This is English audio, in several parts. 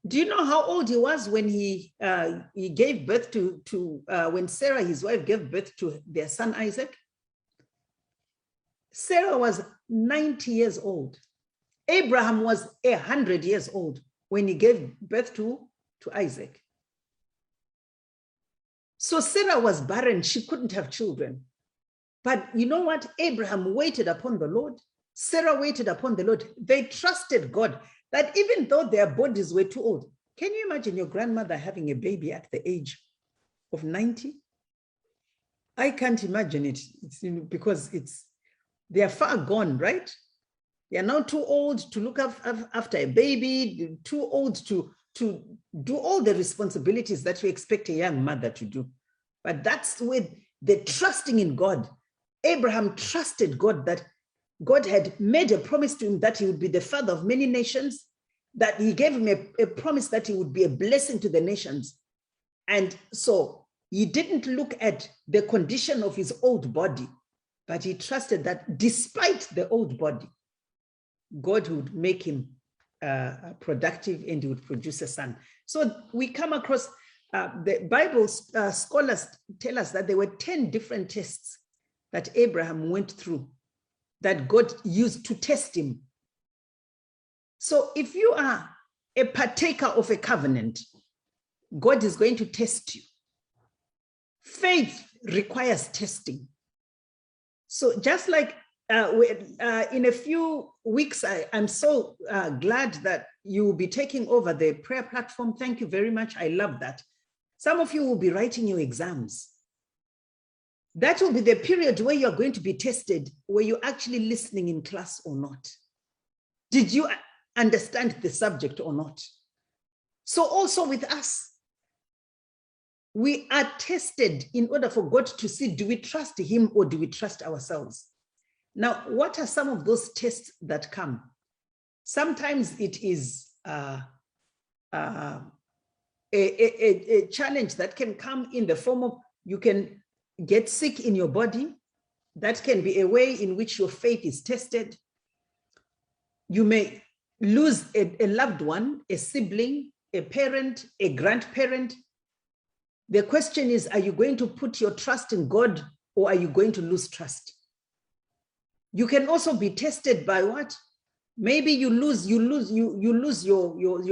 Do you know how old he was when he gave birth when Sarah, his wife, gave birth to their son Isaac? Sarah was 90 years old. Abraham was 100 years old when he gave birth to Isaac. So Sarah was barren. She couldn't have children. But you know what? Abraham waited upon the Lord. Sarah waited upon the Lord. They trusted God that even though their bodies were too old. Can you imagine your grandmother having a baby at the age of 90? I can't imagine it. Because they are far gone, right? They are now too old to look after a baby, too old to do all the responsibilities that you expect a young mother to do. But that's with the trusting in God. Abraham trusted God that God had made a promise to him that he would be the father of many nations, that he gave him a promise that he would be a blessing to the nations. And so he didn't look at the condition of his old body, but he trusted that despite the old body, God would make him productive and he would produce a son. So we come across the Bible scholars tell us that there were 10 different tests that Abraham went through that God used to test him. So if you are a partaker of a covenant, God is going to test you. Faith requires testing. So just like in a few weeks, I'm so glad that you will be taking over the prayer platform. Thank you very much. I love that. Some of you will be writing your exams. That will be the period where you're going to be tested. Were you actually listening in class or not? Did you understand the subject or not? So also with us, we are tested in order for God to see, do we trust him or do we trust ourselves? Now, what are some of those tests that come? Sometimes it is a challenge that can come in the form of you can get sick in your body. That can be a way in which your faith is tested. You may lose a loved one, a sibling, a parent, a grandparent. The question is, are you going to put your trust in God or are you going to lose trust? You can also be tested by what? Maybe you lose your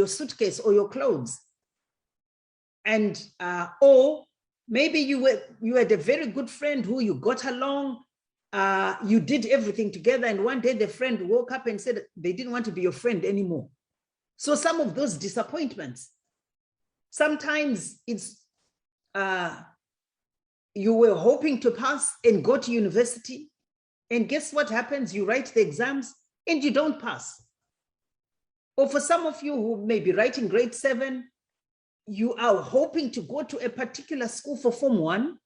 suitcase or your clothes. And or maybe you had a very good friend who you got along, you did everything together, and one day the friend woke up and said they didn't want to be your friend anymore. So some of those disappointments, sometimes it's you were hoping to pass and go to university, and guess what happens? You write the exams and you don't pass. Or for some of you who may be writing grade 7, you are hoping to go to a particular school for Form 1.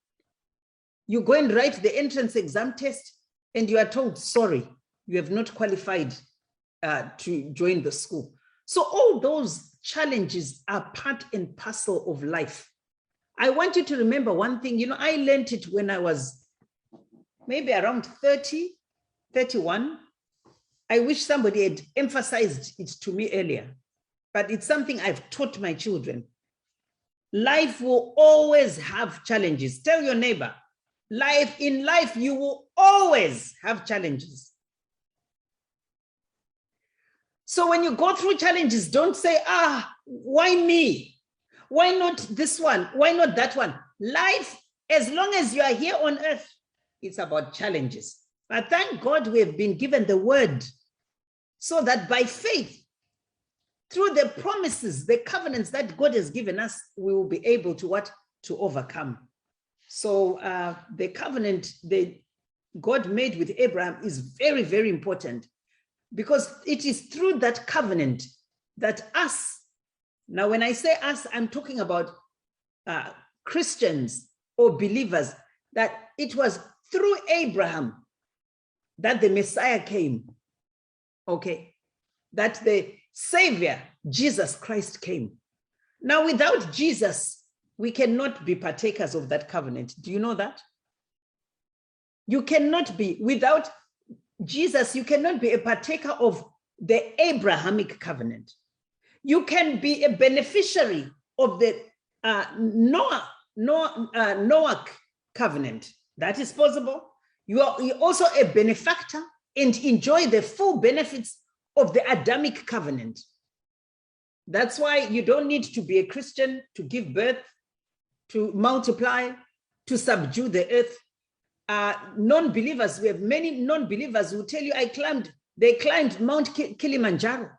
You go and write the entrance exam test and you are told, sorry, you have not qualified to join the school. So all those challenges are part and parcel of life. I want you to remember one thing. You know, I learned it when I was maybe around 30, 31. I wish somebody had emphasized it to me earlier, but it's something I've taught my children. Life will always have challenges. Tell your neighbor, in life, you will always have challenges. So when you go through challenges, don't say, why me? Why not this one? Why not that one? Life, as long as you are here on earth, it's about challenges. But thank God we have been given the word so that by faith, through the promises, the covenants that God has given us, we will be able to to overcome. So the covenant that God made with Abraham is very, very important, because it is through that covenant that us, now when I say us, I'm talking about Christians or believers, that it was through Abraham that the Messiah came, okay? That the Savior, Jesus Christ, came. Now, without Jesus, we cannot be partakers of that covenant. Do you know that? You cannot be, without Jesus, you cannot be a partaker of the Abrahamic covenant. You can be a beneficiary of the Noah covenant. That is possible. You're also a benefactor and enjoy the full benefits of the Adamic covenant. That's why you don't need to be a Christian to give birth, to multiply, to subdue the earth. Non-believers, we have many non-believers who tell you, they climbed Mount Kilimanjaro.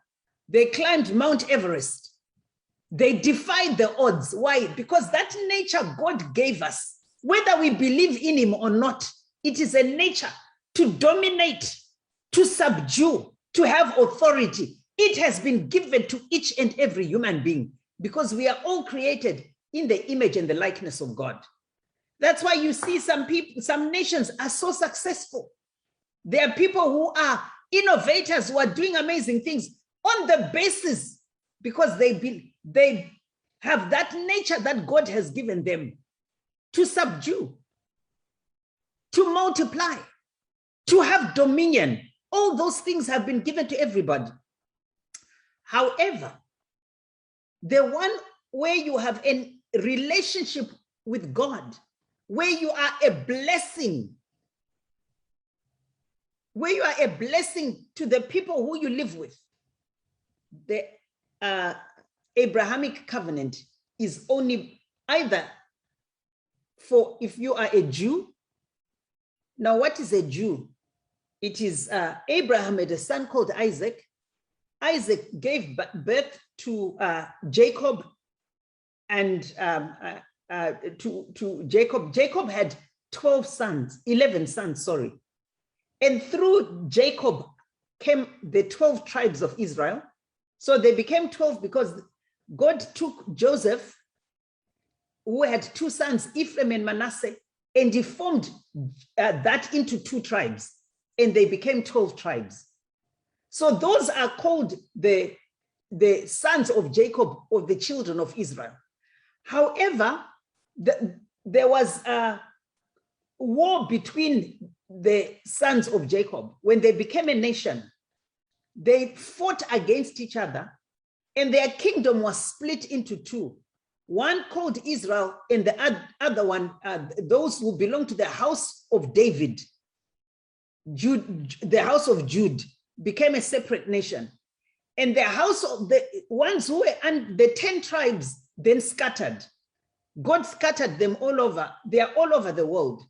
They climbed Mount Everest. They defied the odds. Why? Because that nature God gave us, whether we believe in him or not, it is a nature to dominate, to subdue, to have authority. It has been given to each and every human being because we are all created in the image and the likeness of God. That's why you see some people, some nations are so successful. There are people who are innovators who are doing amazing things on the basis because they have that nature that God has given them to subdue, to multiply, to have dominion. All those things have been given to everybody. However, the one where you have a relationship with God, where you are a blessing, where you are a blessing to the people who you live with, the Abrahamic covenant is only either for if you are a Jew. Now, what is a Jew? It is Abraham had a son called Isaac. Isaac gave birth to Jacob and to Jacob. Jacob had 11 sons, sorry. And through Jacob came the 12 tribes of Israel. So they became 12 because God took Joseph, who had 2 sons, Ephraim and Manasseh, and he formed that into 2 tribes, and they became 12 tribes. So those are called the sons of Jacob, or the children of Israel. However, there was a war between the sons of Jacob. When they became a nation, they fought against each other, and their kingdom was split into 2. One called Israel, and the other one, those who belong to the house of David, the house of Jude, became a separate nation. And the house of the ones who were, and the 10 tribes then scattered. God scattered them all over. They are all over the world.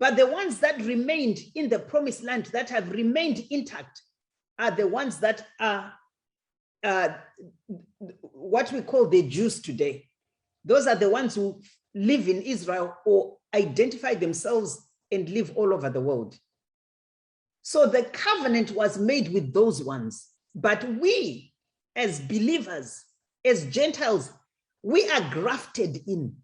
But the ones that remained in the promised land, that have remained intact, are the ones that are what we call the Jews today. Those are the ones who live in Israel or identify themselves and live all over the world. So the covenant was made with those ones. But we, as believers, as Gentiles, we are grafted in.